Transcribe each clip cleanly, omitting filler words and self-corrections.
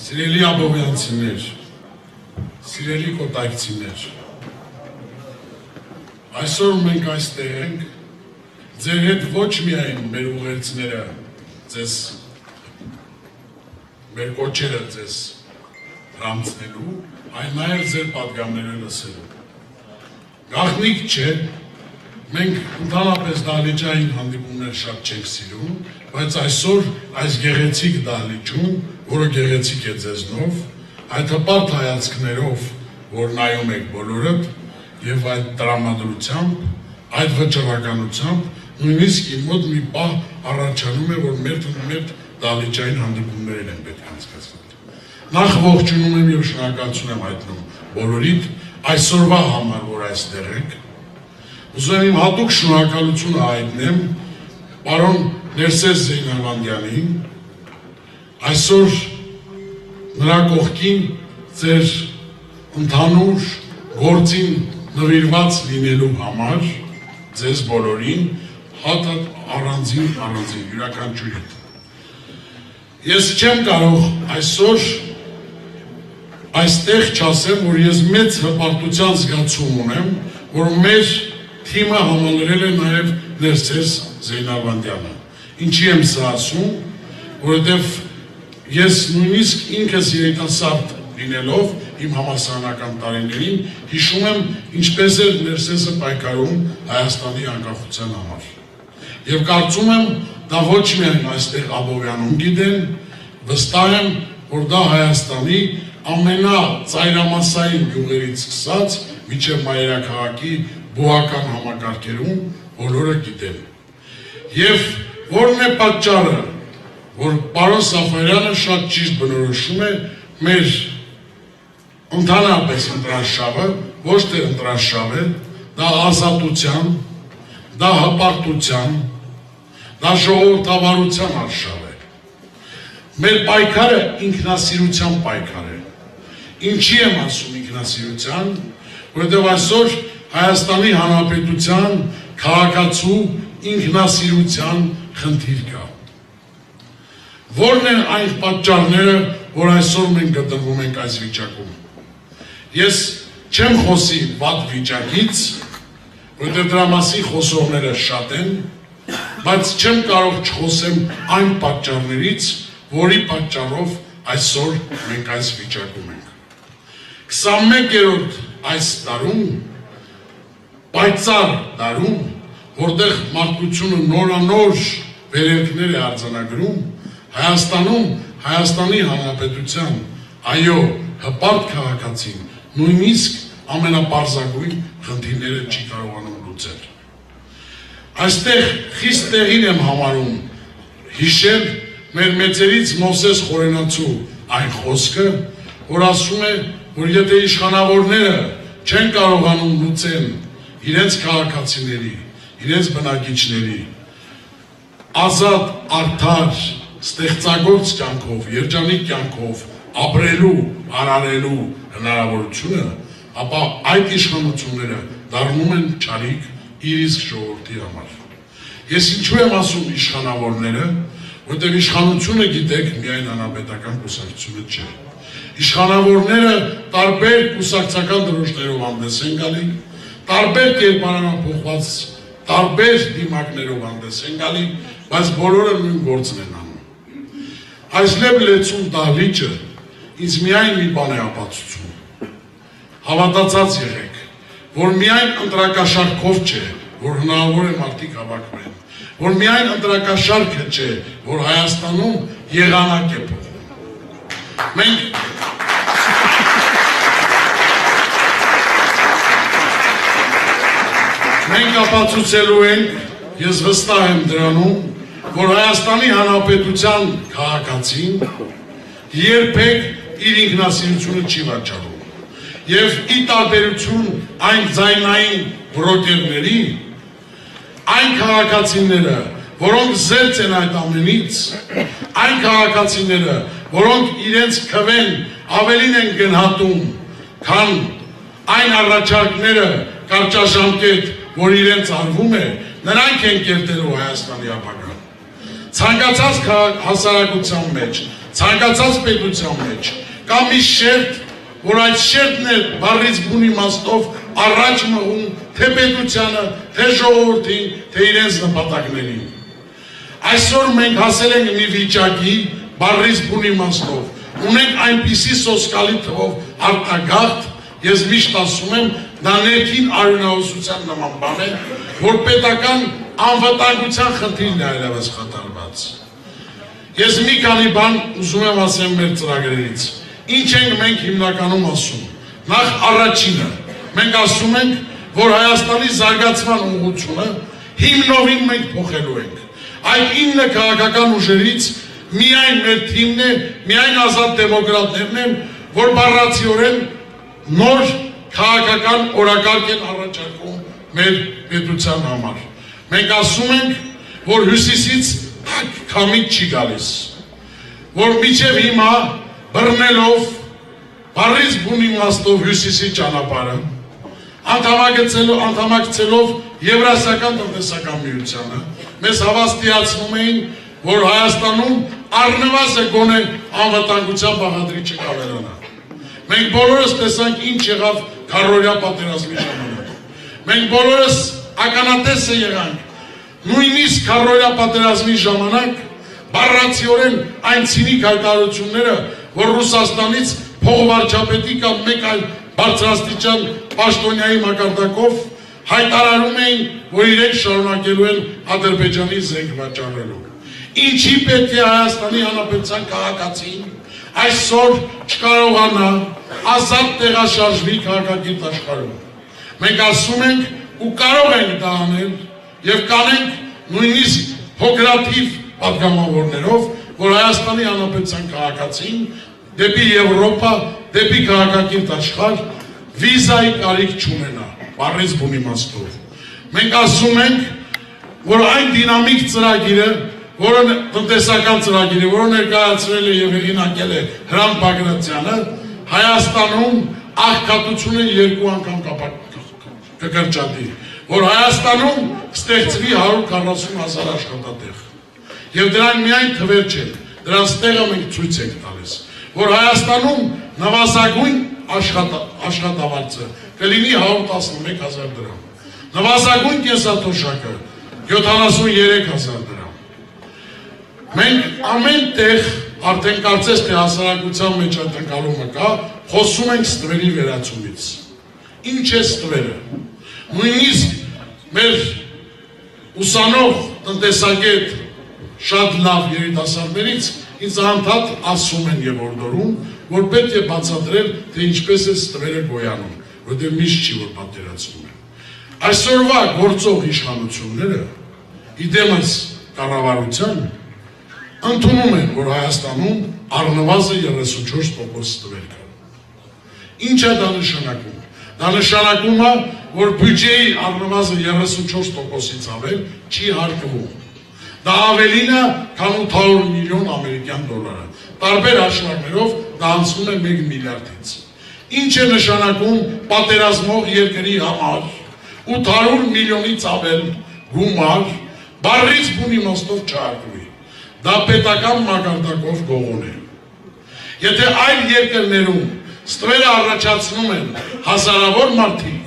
Սիրելի աբովյանցիներ, սիրելի կոտակցիներ, այսօր մենք այստեղ ենք, ձեր հետ ոչ միայն մեր ուղերձները ձեզ, մեր կոչերը ձեզ հրամցնելու, այլ նաև ձեր պատգամները լսելու։ Գաղտնիք չէ, մենք ընդհանրապես դահլիճային հանդիպումներ շատ չենք սիրում, բայց այսօր այս գեղեցիկ դահլիճում, որը գեղեցիկ է ձեզնով, այդ հպարտ հայացքներով, որ նայում եք բոլորդ, եւ այդ տրամադրությամբ, այդ վճռականությամբ, նույնիսկ իմ մոտ մի պահ առաջանում է, որ մեր դահլիճային հանդիպումներն են պետք անցկացնել։ Նախ ողջունում եմ եւ շնորհակալություն եմ հայտնում բոլորիդ այսօրվա համար, որ այստեղ եք։ Ուզում եմ իմ հատուկ շնորհակալությունը հայտնեմ պարոն Ներսես Զեյնալվանդյանին, այսօր նրա կողքին ձեր ընդհանուր գործին նվիրված լինելու համար, ձեզ բոլորին, առանձին յուրաքանչյուրի։ Ես չեմ կարող այսօր այստեղ չասեմ, որ ես մեծ հպարտության զգացում ունեմ, որ մեր թիմը համալրել է նաև Ներսես Զեյնալվանդյանը։ Ինչի եմ սա ասում, որովհետև ես նույնիսկ ինքս երիտասարդ լինելով իմ համալսարանական տարիներին հիշում եմ ինչպես էր Ներսեսը պայքարում Հայաստանի անկախության համար։ Եվ կարծում եմ դա ոչ միայն այստեղ Աբովյանում գիտեն, վստահ եմ, որ դա Հայաստանի ամենածայրամասային գյուղերից սկսած մինչև մայրաքաղաքի բուհական համակարգերում բոլորը գիտեն։ Եվ որն է պատճառը, որ պարոն Սաֆարյանը շատ ճիշտ բնորոշում է մեր ընդհանրապես ընտրաշավը, ոչ թե ընտրաշավ է, դա ազատության, դա հպարտության, դա ժողովրդավարության արշավ է։ Մեր պայքարը ինքնասիրության պայքար է։ Ինչի եմ ասում ինքնասիրության, որովհետև այսօր Հայաստանի Հանրապետության քաղաքացու ինքնասիրության խնդիր կա։ Որն են այն պատճառները, որ այսօր մենք գտնվում ենք այս վիճակում։ Ես չեմ խոսի վատ վիճակից, որովհետև դրա մասին խոսողները շատ են, բայց չեմ կարող չխոսեմ այն պատճառներից, որի պատճառով այսօր մենք այս վիճակում ենք։ 21-րդ այս տարում, պայծառ տարում, որտեղ մարդկությունը նորանոր վերելքներ է արձանագրում, Հայաստանում, Հայաստանի Հանրապետության, այո, հպարտ քաղաքացին, նույնիսկ ամենապարզագույն խնդիրները չի կարողանում լուծել։ Այստեղ խիստ տեղին եմ համարում հիշել մեր մեծերից Մովսես Խորենացու այն խոսքը, որ ասում է, որ եթե իշխանավորները չեն կարողանում լուծել իրենց քաղաքացիների, իրենց բնակիչների ազատ, արդար, ստեղծագործ կյանքով, երջանիկ կյանքով ապրելու, արարելու հնարավորությունը, ապա այդ իշխանությունները դառնում են չարիք իր իսկ ժողովրդի համար։ Ես ինչու եմ ասում իշխանավորները, որտեղ իշխանությունը գիտեք միայն հանրապետական կուսակցությունը չէ։ Իշխանավորները տարբեր կուսակցական դրոշներով հանդես են գալի, տարբեր կերպարանափոխված, տարբեր դիմակներով հանդես են գալի, բայց բոլորը նույն գործն են անում։ Այս լեբ լեցուն դահլիճը ինձ միայն մի բան է ապացուցում։ Հավատացած եղեք, որ միայն ընտրակաշարքով չէ, որ հնարավոր է մարդիկ հավաքվեն, որ միայն ընտրակաշարքը չէ, որ Հայաստանում եղանակ է փոխում։ Մենք ապացուցելու ենք, ես վստահ եմ դրանում, որ Հայաստանի Հանրապետության քաղաքացին երբեք իր ինքնասիրությունը չի վաճառում։ Եվ ի տարբերություն այն ձայնային բրոկերների, այն քաղաքացիները, որոնք զերծ են այդ ամենից, այն քաղաքացիները, որոնք իրենց քվեն ավելին են գնահատում, քան այն առաջարկները կարճաժամկետ, որ իրենց արվում է, նրանք են կերտելու Հայաստանի ապագան։ Ցանկացած հասարակության մեջ, ցանկացած պետության մեջ կա մի շերտ, որ այդ շերտն է բառից բուն իմաստով առաջ մղում թե պետությանը, թե ժողովրդին, թե իրենց նպատակներին։ Այսօր մենք հասել ենք մի վիճակի բառից բուն իմաստով, ունենք այնպիսի սոսկալի թվով արտագաղթ, ես միշտ ասում եմ, դա ներքին արյունահոսության նման բան է, որ պետական անվտանգության խնդիրն է այլևս խաթարված։ Ես մի քանի բան ուզում եմ ասեմ մեր ծրագրերից։ Ինչ ենք մենք հիմնականում ասում։ Նախ առաջինը, մենք ասում ենք, որ Հայաստանի զարգացման ուղղությունը հիմնովին մենք փոխելու ենք։ Այդ 9 քաղաքական ուժերից միայն մեր թիմն է, միայն ազատ դեմոկրատներն են, որ բառացիորեն նոր քաղաքական օրակարգ են առաջարկում մեր պետության համար։ Մենք ասում ենք, որ հյուսիսից քամիք չի գալիս, որ մինչև հիմա բռնելով, բառից բուն իմաստով հյուսիսի ճանապարհը, անդամակցելով Եվրասիական տնտեսական միությանը, մեզ հավաստիացնում էին, որ Հայաստանում առնվազն գոնե անվտանգության բաղադրիչը կավելանա։ Մենք բոլորս տեսանք ինչ եղավ քարոզարշավի պատերազմի ժամանակ։ Մենք բոլորս ականատեսը եղանք, նույնիսկ քարոզարշավի պատերազմի ժամանակ բառացիորեն այն ցինիկ հայտարարությունները, որ Ռուսաստանից փողվարչապետի կամ մեկ այլ բարձրաստիճան պաշտոնյայի մակարդակով հայտարարում էին, որ իրենք շարունակելու են Ադրբեջանի զենք վաճառելու։ Ինչի պետք է Հայաստանի Հանրապետության քաղաքացին այսօր չկարողանա ազատ տեղաշարժվի քաղաքակիրթ աշխարհում։ Մենք ասում ենք ու կարող ենք դա անել եւ կանենք նույնիսկ փոքրաթիվ պատգամավորներով, որ Հայաստանի Հանրապետության քաղաքացին դեպի Եվրոպա, դեպի քաղաքակիրթ աշխարհ վիզայի կարիք չունենա, բառից բուն իմաստով։ Մենք ասում ենք, որ այն դինամիկ ծրագիրը, որը տնտեսական ծրագիրը, որը ներկայացրել է եւ հեղինակել է Հրանտ Բագրատյանը, Հայաստանում աղքատությունը 2 անգամ կկրճատի, որ Հայաստանում ստեղծվի 140,000 աշխատատեղ։ Եվ դրան միայն թվեր չեն, դրանց տեղը մենք ցույց ենք տալիս, որ Հայաստանում նվազագույն աշխատավարձը կլինի 111,000 դրամ, նվազագույն կենսաթոշակը 73,000 դրամ։ Մենք ամեն տեղ, արդեն կարծես թե հասարակության մեջ այդ ընկալումը կա, խոսում ենք ստվերի վերացումից։ Ինչ է ստվերը։ Նույնիսկ մեր ուսանող տնտեսագետ շատ լավ երիտասարդներից ինձ անդադ ասում են եւ օրդորում, որ պետք է բացատրել, թե ինչպես է ստվերը գոյանում, որտեղ միշտ չի որ պատերացնում է։ Այսօրվա գործող իշխանությունները իդեմս կառավարության ընդունում են, որ Հայաստանում առնվազն 34% ստվեր կա։ Ինչ է դա նշանակում։ Դա նշանակում է, որ բյուջեի առնվազն 34%-ից ավել չի հարկվում։ Դա ավելին է, քան 800 միլիոն ամերիկյան դոլարը։ Տարբեր հաշվարկներով դա անցնում է 1 միլիարդից։ Ինչ է նշանակում պատերազմող երկրի համար 800 միլիոնից ավել գումար բառից բուն իմաստով չհարկվի։ Դա պետական մակարդակով գողոն է։ Եթե այլ երկրներում ստվերը առաջացնում են հազարավոր մարդիկ,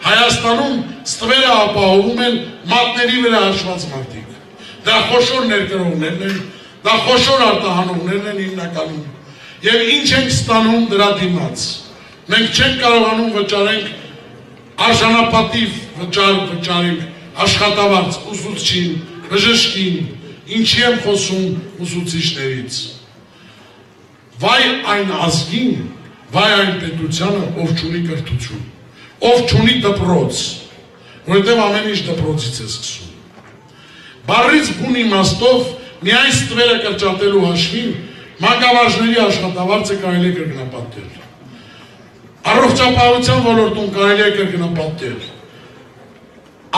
Հայաստանում ստվերը ապահովում են մատների վրա հաշված մարդիկ։ Դա խոշոր ներկրողներն են, դա խոշոր արտահանողներն են հիմնականում։ Եվ ինչ ենք ստանում դրա դիմաց։ Մենք չենք կարողանում վճարենք արժանապատիվ վճարենք աշխատավարձ ուսուցչին, բժշկին, ինչի եմ խոսում ուսուցիչներից։ Վայ այն ազգին, վայ այն պետությանը, ով չունի կրթություն, ով չունի դպրոց, որովհետև ամեն ինչ դպրոցից է սկսում։ Բառից բուն իմաստով միայն ստվերը կրճատելու հաշվին մանկավարժների աշխատավարձը կարելի է կրկնապատկել։ Առողջապահության ոլորտում կարելի է կրկնապատկել։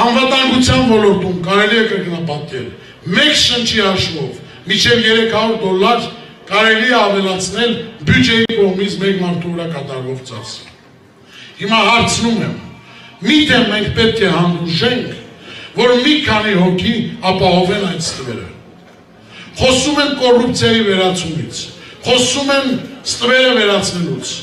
Անվտանգության ոլորտում կարելի է կրկնապատկել։ Մեկ շնչի հաշվով մինչև $300 կարելի է ավելացնել բյուջեի կողմից մեկ մարդու վրա կատարվող ծախսը։ Հիմա հարցնում եմ, միթե մենք պետք է հանդուրժենք, որ մի քանի հոգի ապահովեն այդ ստվերը։ Խոսում են կոռուպցիայի վերացումից, խոսում են ստվերը վերացնելուց։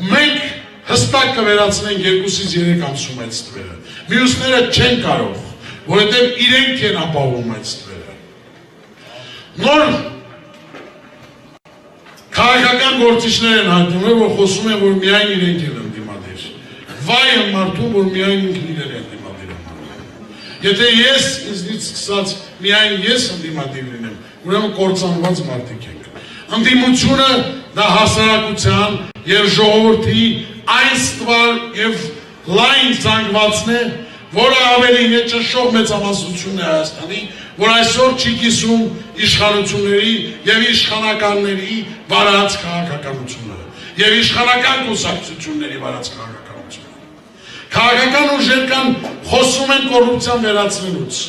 Մենք հստակ կվերացնենք 2-ից 3 ամսում այդ ստվերը։ Մյուսները չեն կարող, որովհետև իրենք են ապահովում այդ ստվերը։ Նոր քաղաքական գործիչներ են հայտնում, որ խոսում են, որ միայն իրենք են ընդդիմադիր։ Վայ եմ մարդում, որ միայն ինքն իրեն են ընդդիմադիր եմ։ Եթե ես ինձնից սկսած միայն ես ընդդիմադիր լինեմ, ուրեմն կործանված մարդիկ ենք։ Ընդդիմությունը դա հասարակության եւ ժողովրդի այն ստվար եւ լայն զանգվածն է, որը ավելին է ճնշող մեծամասնությունն է Հայաստանի, որ այսօր չի կիսում իշխանությունների եւ իշխանականների վարած քաղաքականությունը եւ իշխանական կուսակցությունների վարած քաղաքականությունը։ Քաղաքական ուժեր կան խոսում են կոռուպցիան վերացնելուց։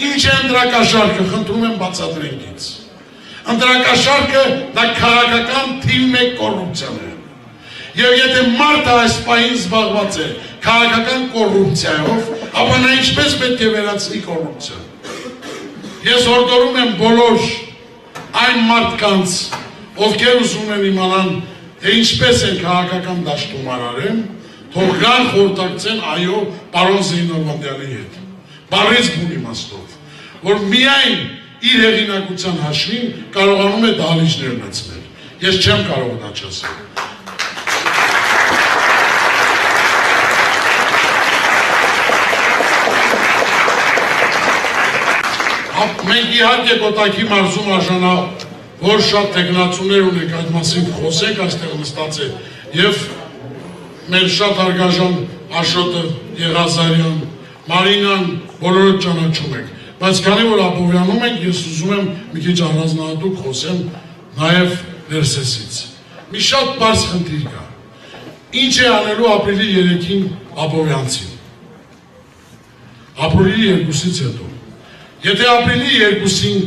Ինչ է ընտրակաշարքը, խնդրում եմ բացատրենք ինձ։ Ընտրակաշարքը դա քաղաքական թիվ 1 կոռուպցիան է։ Եվ եթե մարդը այս պահին զբաղված է քաղաքական կոռուպցիայով, ապա նա ինչպես պետք է վերացնի կոռուպցիան։ Ես հորդորում եմ բոլոր այն մարդկանց, ովքեր ուզում են իմանան, թե ինչպես են քաղաքական դաշտում արարեն, թող գան խորհրդակցեն այո պարոն Զեյնալբանդյանի հետ։ Բառից բուն իմաստով, որ միայն իր հեղինակության հաշվին կարողանում է դահլիճներ ունեցնել։ Ես չեմ կարող դա չասել։ Մենք իհարկե Կոտայքի մարզում արժանա, որ շատ տեխնացուներ ունենք, այդ մասին խոսենք, այստեղ նստած է, և մեր շատ հարգաժան Աշոտը, Եղազարյան, Մարինան, բոլորը ճանաչում եք, բայց քանի որ Աբովյանում ենք, ես ուզում եմ մի քիչ առանձնահատուկ խոսեմ նաև Ներսեսից։ Մի շատ բարձ խնդիր կա։ Ինչ է անելու ապրիլի 3-ին Աբովյանցին։ Ապրիլի 2-ից հետո։ Եթե ապրիլի 2-ին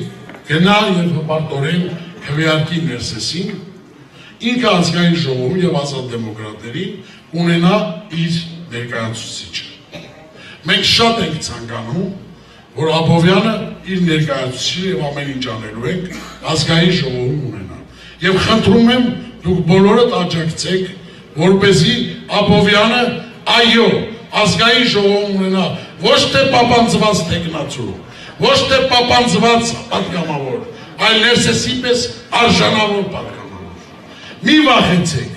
գնա և հպարտորեն քվեարկի Ներսեսին, ինքը ազգային ժողովում և ազատ դեմոկրատներին ունենա իր ներկայացուցիչը։ Մենք շատ ենք ցանկանում, որ Աբովյանը իր ներկայացուցիչը և ամեն ինչ անելու ենք ազգային ժողովում ունենա։ Եվ խնդրում եմ դուք բոլորդ աջակցեք, որպեսզի Աբովյանը այո ազգային ժողովում ունենա ոչ թե պապանձված տեխնացու, ոչ թե պապանձված պատգամավոր, այլ Ներսեսի պես արժանավոր պատգամավոր։ Մի վախեցեք։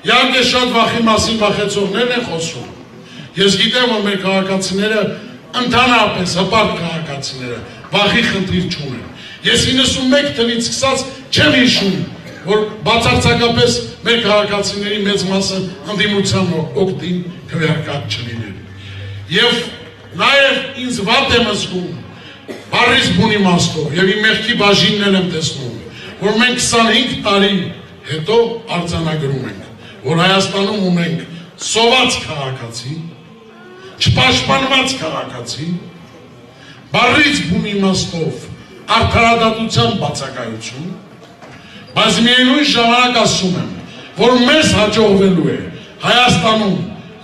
Իհարկե շատ վախի մասին վախեցողներն են խոսում։ Ես գիտեմ, որ մեր քաղաքացիները ընդհանրապես հպարտ քաղաքացիները վախի խնդիր չունեն։ Ես 91 թվականից սկսած չեմ հիշում, որ բացարձակապես մեր քաղաքացիների մեծ մասը ընդդիմության օգտին քվեարկած չլիներ։ Եվ նաև ինձ վատ եմ զգում, բառից բուն իմաստով, և իմ մեղքի բաժինն եմ տեսնում, որ մենք 25 տարի հետո արձանագրում ենք, որ Հայաստանում ունենք սոված քաղաքացի, չպաշտպանված քաղաքացի, բառից բուն իմաստով արդարադատության բացակայություն, բայց միևնույն ժամանակ ասում եմ, որ մեզ հաջողվելու է Հայաստանում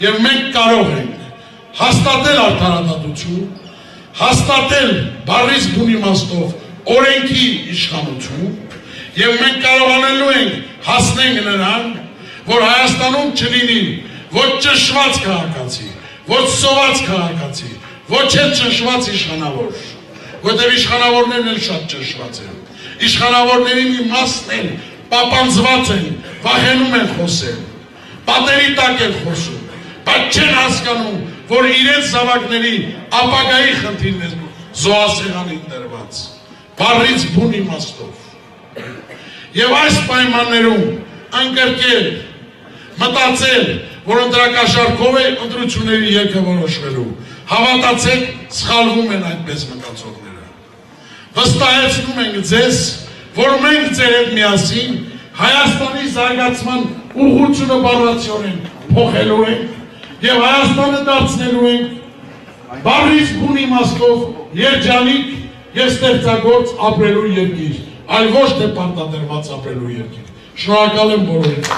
և մենք կարող ենք հաստատել արդարադատություն, հաստատել բառից բուն իմաստով օրենքի իշխանություն և մենք կարողանելու ենք հասնենք նրան, որ Հայաստանում չլինի ոչ ճնշված քաղաքացի, ոչ սոված քաղաքացի, ոչ էլ ճնշված իշխանավոր, որտեղ իշխանավորներն էլ շատ ճնշված են, իշխանավորների մի մասն են պապանձված են, վախենում են խոսել, պատերի տակ են խոսում, բայց չեն հասկանում, որ իրենց զավակների ապագայի խնդիրն է զոհասեղանին դրված, բառից բուն իմաստով։ Եվ այս պայմաններում ընկրկել, մտածել, որ ընտրակաշարքով է ընտրությունների ելքը որոշվելու, հավատացեք, սխալվում են այդպես մտածողները։ Վստահեցնում ենք ձեզ, որ մենք ձեր հետ միասին Հայաստանի զարգացման ուղղությունը բառացիորեն փոխելու ենք և Հայաստանը դարձնելու ենք բառից բուն իմաստով երջանիկ և ստեղծագործ ապրելու երկիր, այլ ոչ թե պարտադրված ապրելու երկիր։ Շնորհակալ եմ բոլորին։